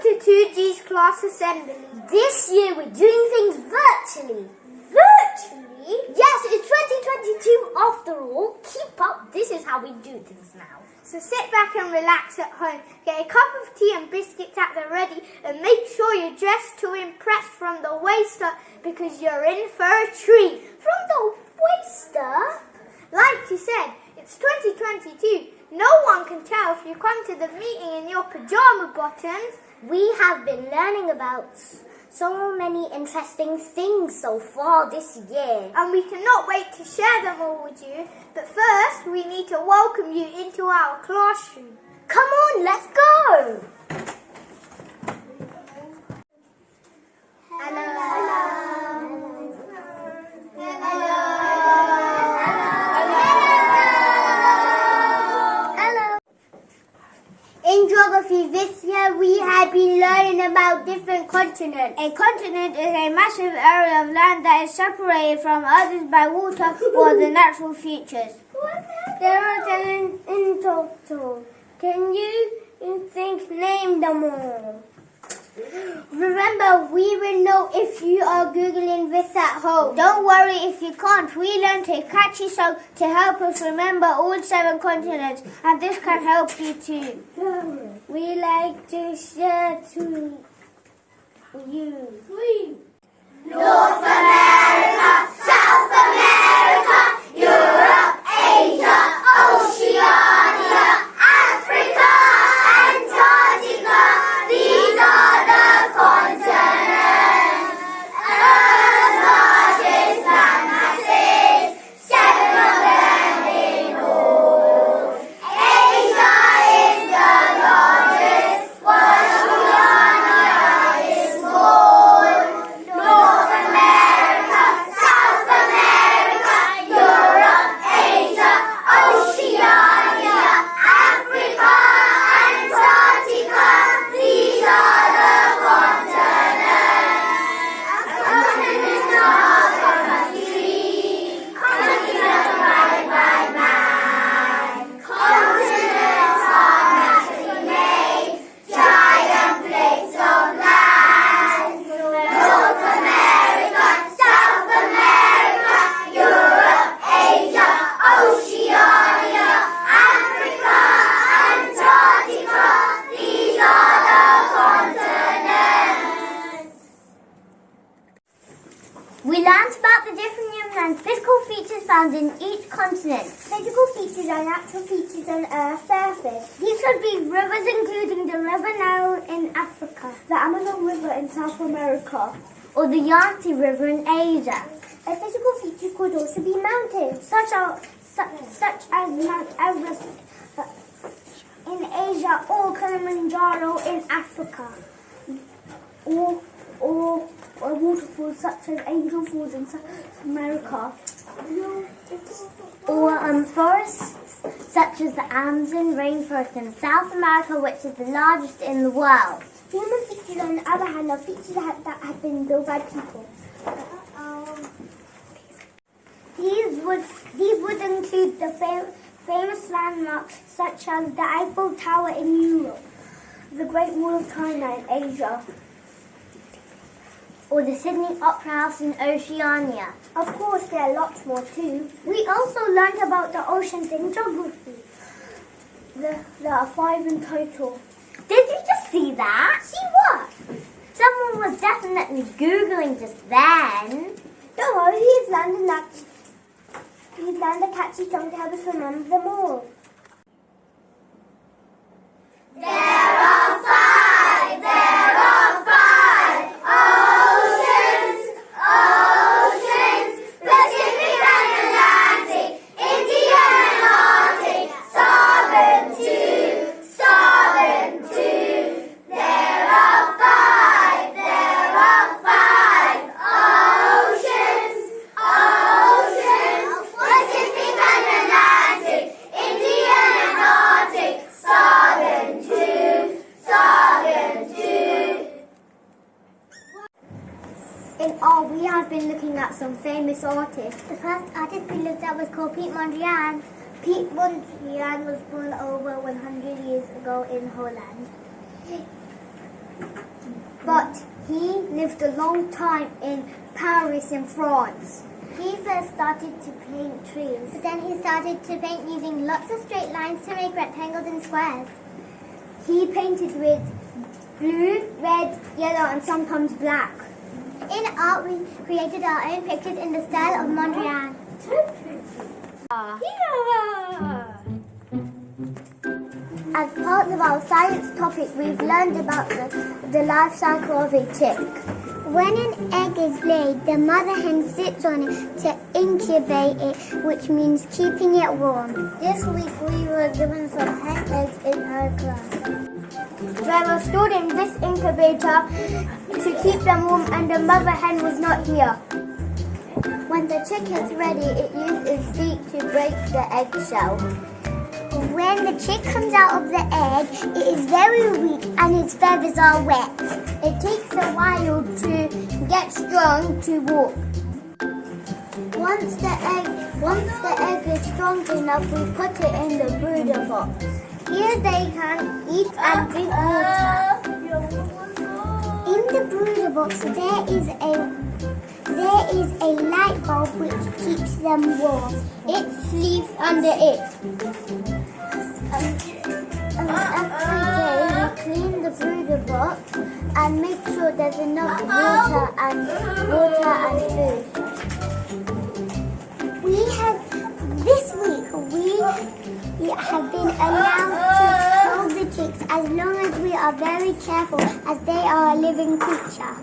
to 2G's class assembly. This year we're doing things virtually. Virtually? Yes, it's 2022 after all. Keep up, this is how we do things now. So sit back and relax at home. Get a cup of tea and biscuits at the ready and make sure you're dressed to impress from the waist up because you're in for a treat. From the waist up? Like you said, it's 2022. No one can tell if you come to the meeting in your pajama bottoms. We have been learning about so many interesting things so far this year. And we cannot wait to share them all with you. But first, we need to welcome you into our classroom. Come on, let's go! In geography this year we have been learning about different continents. A continent is a massive area of land that is separated from others by water or the natural features. There are 10 in total. Can you name them all? Remember, we will know if you are Googling this at home. Don't worry if you can't. We learned a catchy song to help us remember all 7 continents, and this can help you too. We like to share to you. North America, South America, Europe, Asia, Oceania, Africa, Antarctica. These are the continents. Earth's largest landmasses, 7 of them in all. Asia is the largest, while Oceania is small. North America, South America, Europe, Asia, Oceania, Africa, Antarctica. These are the continents. A continent is not a country. Countries are divided by man. Continents are naturally made, giant plates of land. North America, South America, Europe, Asia, Oceania, Africa, Antarctica. These are the continents. We learned about the different human and physical features found in each continent. Physical features are natural features on Earth's surface. These could be rivers, including the River Nile in Africa, the Amazon River in South America, or the Yangtze River in Asia. A physical feature could also be mountains, such as Mount Everest in Asia or Kilimanjaro in Africa, or waterfalls such as Angel Falls in South America, or forests such as the Amazon rainforest in South America, which is the largest in the world. Human features, on the other hand, are features that have been built by people. These would include the famous landmarks such as the Eiffel Tower in Europe, the Great Wall of China in Asia, or the Sydney Opera House in Oceania. Of course, there are lots more too. We also learned about the oceans in geography. There are 5 in total. Did you just see that? See what? Someone was definitely Googling just then. Don't worry, he's learned a catchy song to help us remember them all. There are 5 oceans, Pacific and Atlantic, Indian and Arctic, Southern too. There are 5 oceans, Pacific and Atlantic, Indian and Arctic, Southern too. In all, we have been looking at some famous artists. The first artist we looked at was called Piet Mondrian. Piet Mondrian was born over 100 years ago in Holland. But he lived a long time in Paris in France. He first started to paint trees. But then he started to paint using lots of straight lines to make rectangles and squares. He painted with blue, red, yellow and sometimes black. In art, we created our own pictures in the style of Mondrian. As part of our science topic, we've learned about the life cycle of a chick. When an egg is laid, the mother hen sits on it to incubate it, which means keeping it warm. This week we were given some hen eggs in our class. They were stored in this incubator to keep them warm, and the mother hen was not here. When the chick is ready, it uses its beak to break the eggshell. When the chick comes out of the egg, it is very weak and its feathers are wet. It takes a while to get strong to walk. Once the egg is strong enough, we put it in the brooder box. Here they can eat and drink water. In the brooder box, there is a light bulb which keeps them warm. It sleeps under it. Every day we clean the brooder box and make sure there's enough water and food. This week we have been allowed to hold the chicks as long as we are very careful, as they are a living creature.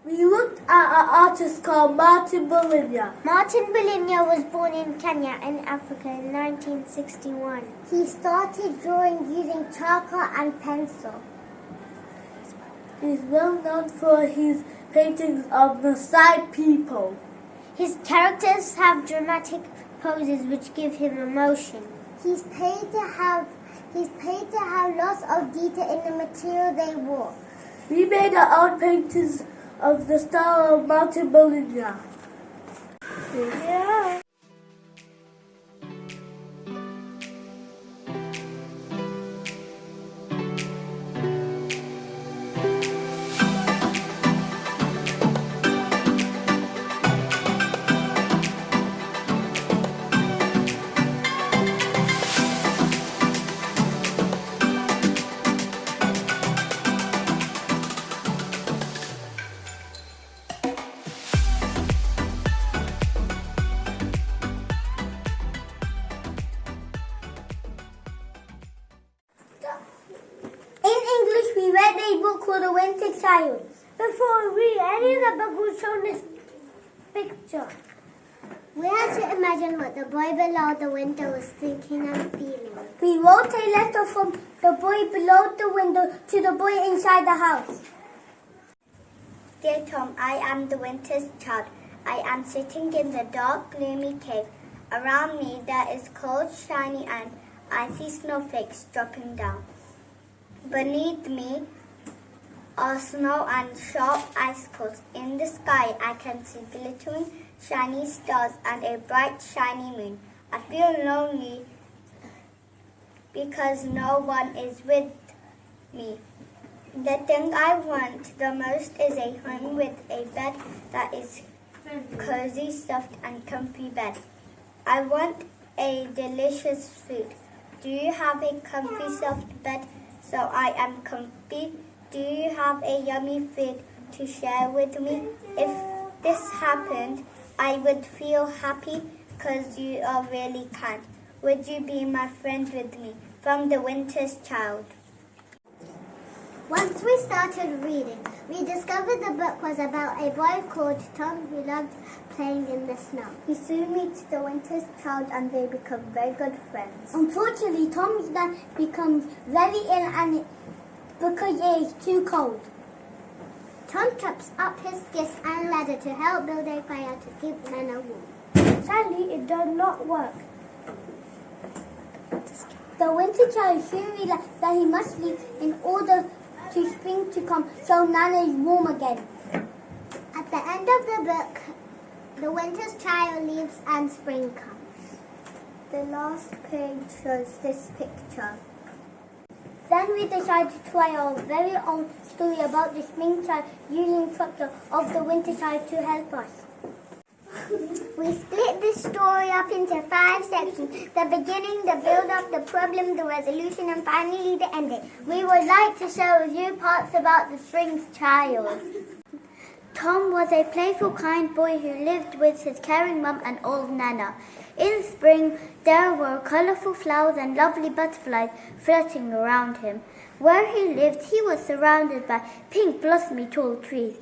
We looked at an artist called Martin Bolivia. Martin Bolivia was born in Kenya in Africa in 1961. He started drawing using charcoal and pencil. He's well known for his paintings of Maasai people. His characters have dramatic poses which give him emotion. He's paid to have lots of detail in the material they wore. We made our own paintings of the style of Martin Bolivia. Yeah. child. Before we read any of the book, we'll show this picture. We had to imagine what the boy below the window was thinking and feeling. We wrote a letter from the boy below the window to the boy inside the house. Dear Tom, I am the winter's child. I am sitting in the dark, gloomy cave. Around me there is cold, shiny and icy snowflakes dropping down. Beneath me are snow and sharp icicles. In the sky I can see glittering, shiny stars and a bright, shiny moon. I feel lonely because no one is with me. The thing I want the most is a home with a bed that is cozy, soft and comfy bed. I want a delicious food. Do you have a comfy, soft bed so I am comfy? Do you have a yummy food to share with me? If this happened, I would feel happy because you are really kind. Would you be my friend with me? From the Winter's Child. Once we started reading, we discovered the book was about a boy called Tom who loved playing in the snow. He soon meets the Winter's Child and they become very good friends. Unfortunately, Tom's dad becomes very ill and because it is too cold. Tom chops up his sticks and ladder to help build a fire to keep Nana warm. Sadly, it does not work. The Winter Child soon realizes that he must leave in order to spring to come so Nana is warm again. At the end of the book, the Winter's Child leaves and spring comes. The last page shows this picture. Then we decided to try our very own story about the spring child using structure of the winter child to help us. We split this story up into 5 sections. The beginning, the build-up, the problem, the resolution, and finally the ending. We would like to share with you parts about the spring child. Tom was a playful, kind boy who lived with his caring mum and old Nana. In spring, there were colorful flowers and lovely butterflies flirting around him. Where he lived, he was surrounded by pink, blossomy, tall trees.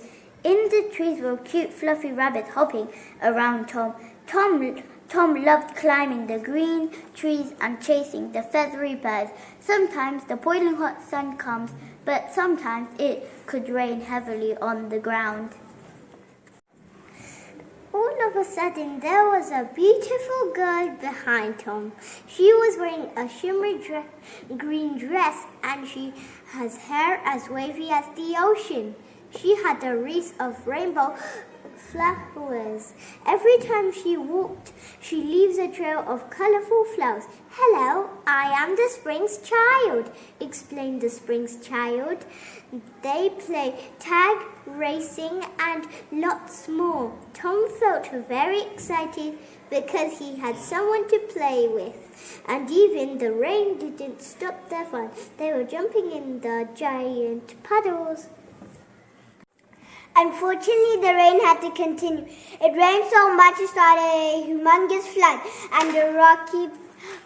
In the trees were cute, fluffy rabbits hopping around Tom. Tom loved climbing the green trees and chasing the feathery birds. Sometimes the boiling hot sun comes, but sometimes it could rain heavily on the ground. All of a sudden, there was a beautiful girl behind Tom. She was wearing a shimmery green dress and she has hair as wavy as the ocean. She had a wreath of rainbow flowers. Every time she walked, she leaves a trail of colorful flowers. Hello, I am the Spring's Child, explained the Spring's Child. They play tag, racing, and lots more. Tom felt very excited because he had someone to play with. And even the rain didn't stop their fun. They were jumping in the giant puddles. Unfortunately, the rain had to continue. It rained so much it started a humongous flood, and the rocky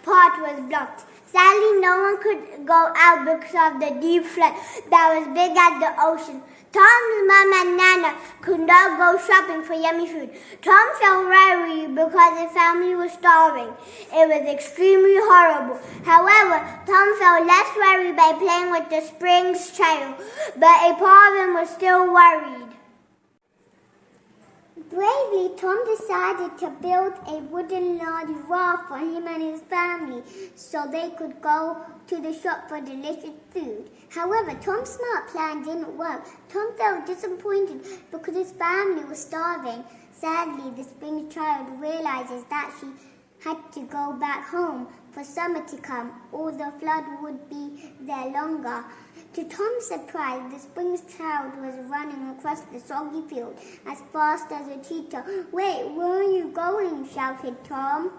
path was blocked. Sadly, no one could go out because of the deep flood that was big as the ocean. Tom's mom and Nana could not go shopping for yummy food. Tom felt worried because his family was starving. It was extremely horrible. However, Tom felt less worried by playing with the Spring's Child, but a part of him was still worried. Bravely, Tom decided to build a wooden large raft for him and his family so they could go to the shop for delicious food. However, Tom's smart plan didn't work. Tom felt disappointed because his family was starving. Sadly, the Spring Child realizes that she had to go back home for summer to come, or the flood would be there longer. To Tom's surprise, the Spring Child was running across the soggy field as fast as a cheetah. Wait, where are you going? Shouted Tom.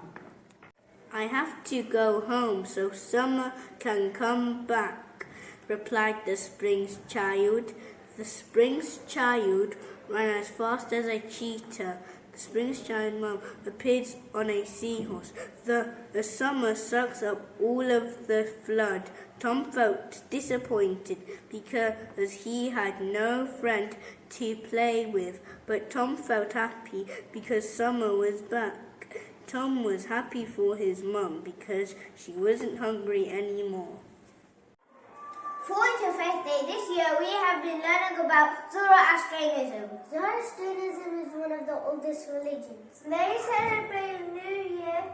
I have to go home so summer can come back, replied the Spring's Child. The Spring's Child ran as fast as a cheetah. The spring's giant mom appeared on a seahorse. The summer sucks up all of the flood. Tom felt disappointed because he had no friend to play with, but Tom felt happy because summer was back. Tom was happy for his mum because she wasn't hungry anymore. For Interfaith Day this year, we have been learning about Zoroastrianism. Zoroastrianism is one of the oldest religions. They celebrate New Year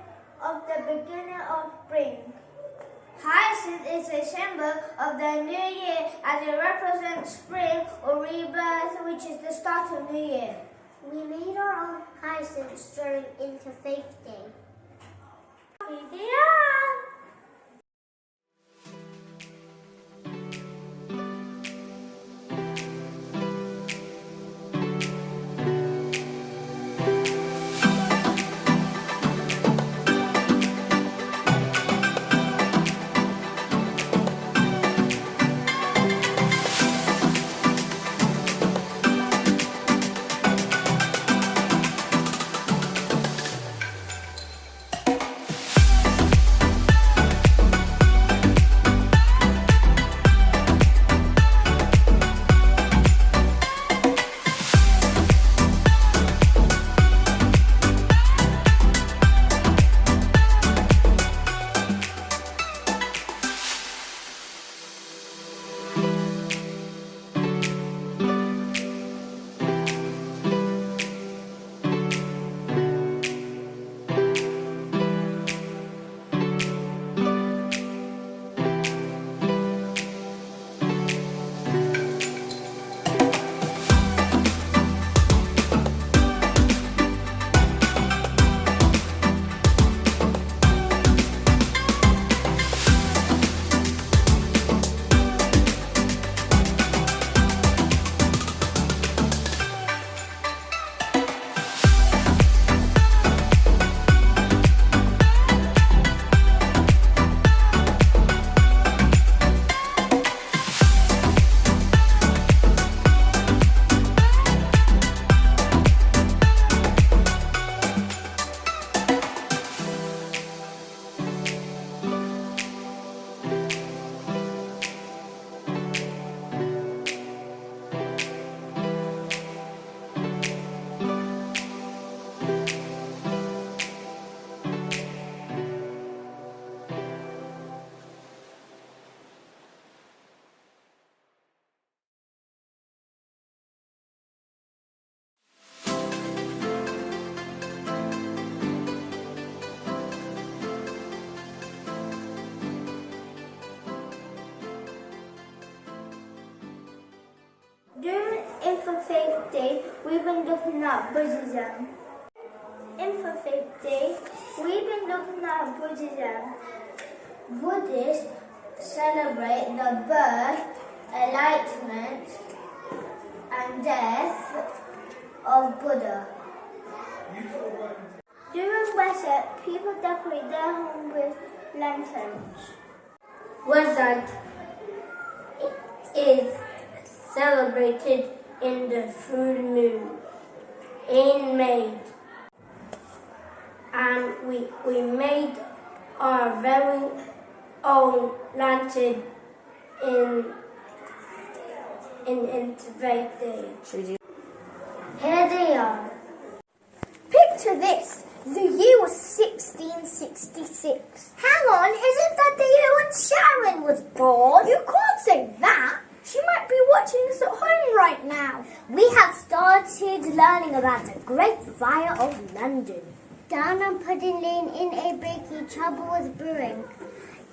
of the beginning of spring. Hyacinth is a symbol of the new year as it represents spring or rebirth, which is the start of New Year. We made our own hyacinths during Interfaith Day. Happy Day! During Interfaith Day, we've been looking at Buddhism. Interfaith Day, we've been looking at Buddhism. Buddhists celebrate the birth, enlightenment, and death of Buddha. During Wesak, people decorate their home with lanterns. Wesak is celebrated in the full moon in May, and we made our very own lantern in Interfaith Day. Here they are. Picture this. The year was 1666. Hang on, isn't that the year when Sharon was born? You can't say that. She might be watching us at home right now. We have started learning about the Great Fire of London. Down on Pudding Lane in a bakery, trouble was brewing.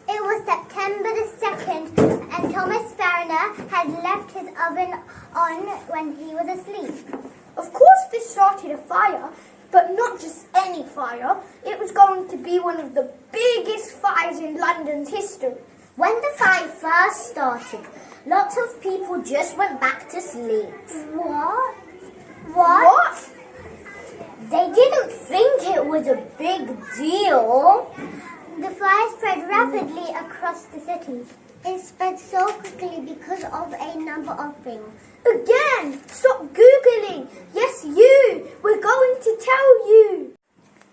It was September the 2nd, and Thomas Fariner had left his oven on when he was asleep. Of course this started a fire, but not just any fire. It was going to be one of the biggest fires in London's history. When the fire first started, lots of people just went back to sleep. What? They didn't think it was a big deal. The fire spread rapidly across the city. It spread so quickly because of a number of things. Again, stop Googling. Yes, you. We're going to tell you.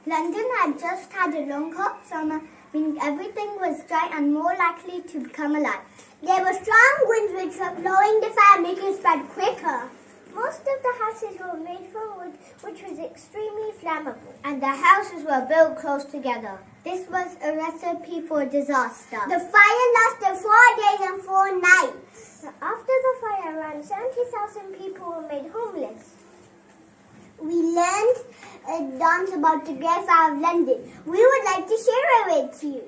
London had just had a long hot summer, meaning everything was dry and more likely to become alive. There were strong winds which were blowing the fire, making it spread quicker. Most of the houses were made from wood, which was extremely flammable. And the houses were built close together. This was a recipe for disaster. The fire lasted 4 days and 4 nights. After the fire, around 70,000 people were made homeless. We learned a dance about the Great Fire of London. We would like to share it with you.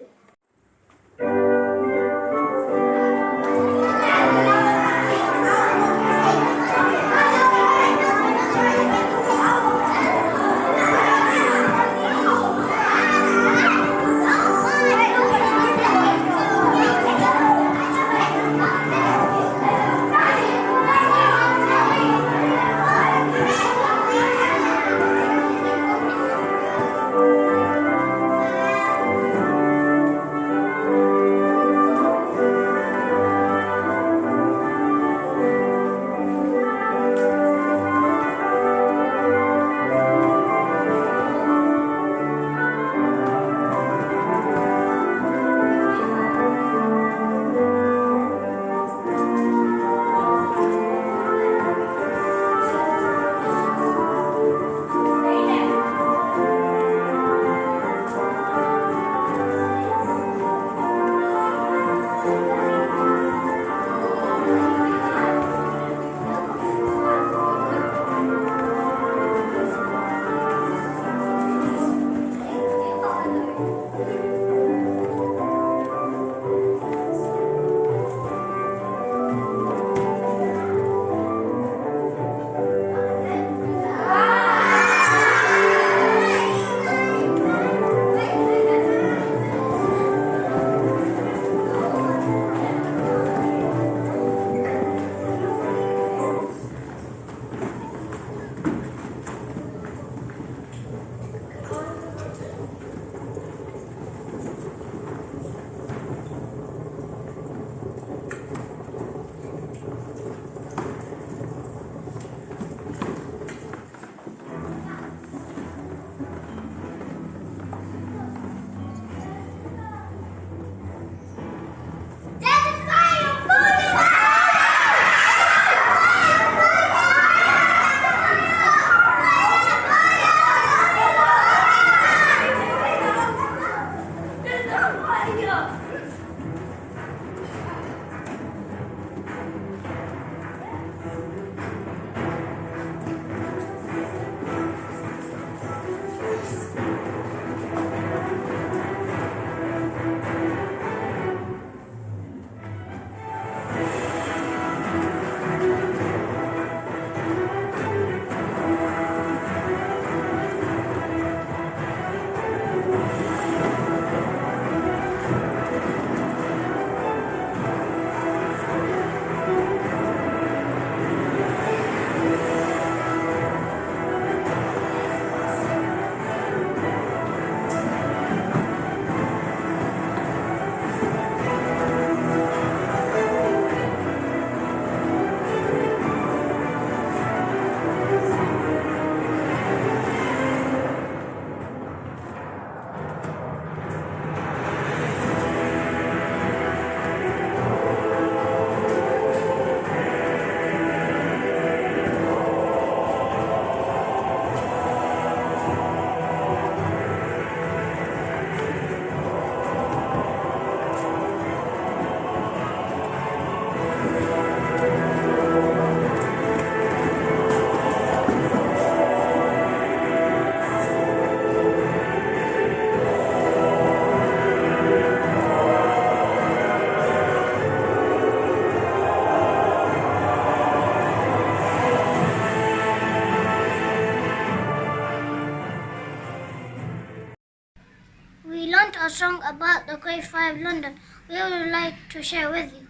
A song about the Great Fire of London we would like to share with you.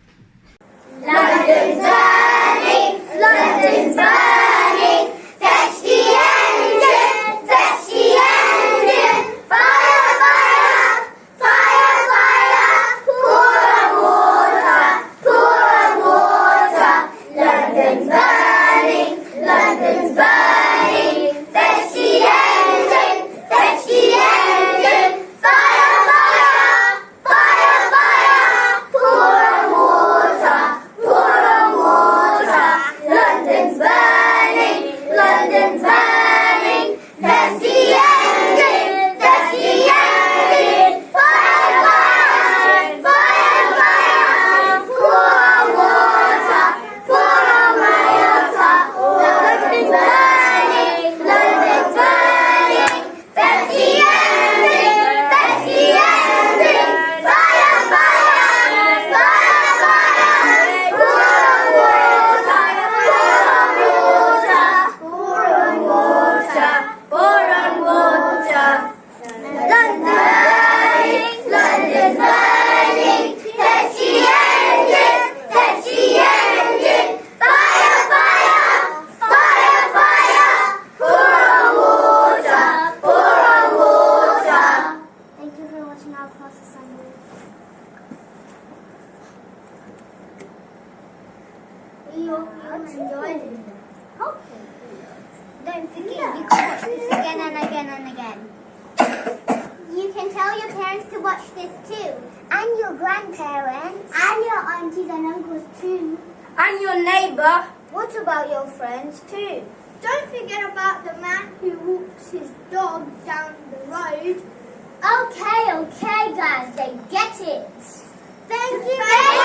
London's burning, London's burning. Fetch the engine, fetch the engine. Fire, fire, fire, fire. Pour water. tell your parents to watch this too. And your grandparents. And your aunties and uncles too. And your neighbour. What about your friends too? Don't forget about the man who walks his dog down the road. Okay, guys, they get it. Thank you.